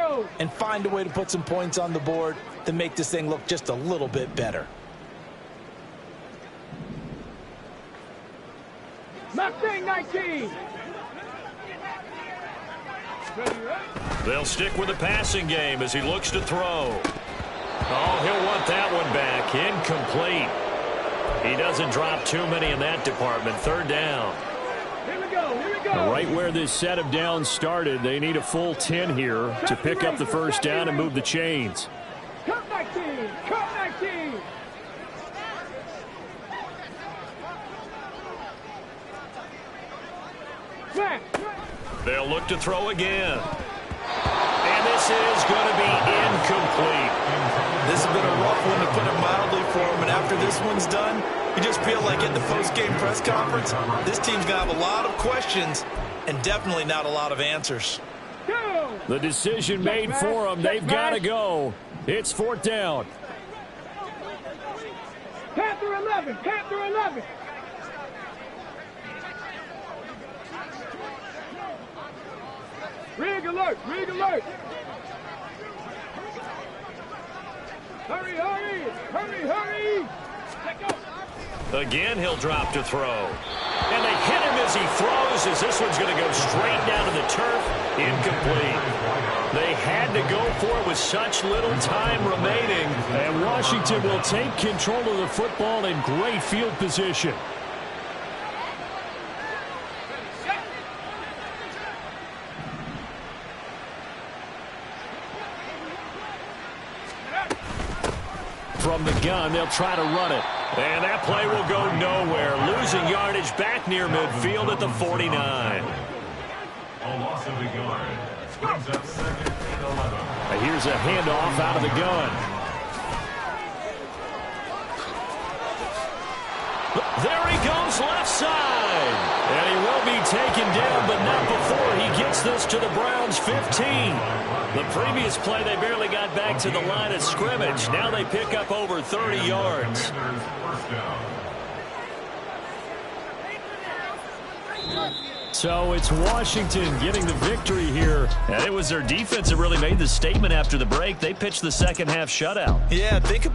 and find a way to put some points on the board to make this thing look just a little bit better. Mustang 19. They'll stick with the passing game as he looks to throw. Oh, he'll want that one back. Incomplete. He doesn't drop too many in that department. 3rd down. Here we go. Here we go. Right where this set of downs started, they need a full 10 here to pick up the 1st down and move the chains. Cut 19. Cut 19. Smash. They'll look to throw again. And this is going to be incomplete. This has been a rough one, to put it mildly, for him. And after this one's done, you just feel like at the post-game press conference, this team's going to have a lot of questions and definitely not a lot of answers. The decision made for them. They've got to go. It's 4th down. Panther 11. Panther 11. Rig alert! Rig alert! Hurry, hurry! Hurry, hurry! Again, he'll drop to throw. And they hit him as he throws, as this one's going to go straight down to the turf. Incomplete. They had to go for it with such little time remaining. And Washington will take control of the football in great field position. From the gun, they'll try to run it. And that play will go nowhere. Losing yardage back near midfield at the 49. A loss of a yard. Brings up 2nd and 11. And here's a handoff out of the gun. There he goes, left side. And he will be taken down, but not before he gets this to the Browns' 15. The previous play, they barely got back to the line of scrimmage. Now they pick up over 30 yards. So it's Washington getting the victory here. And it was their defense that really made the statement after the break. They pitched the second half shutout. Yeah, think about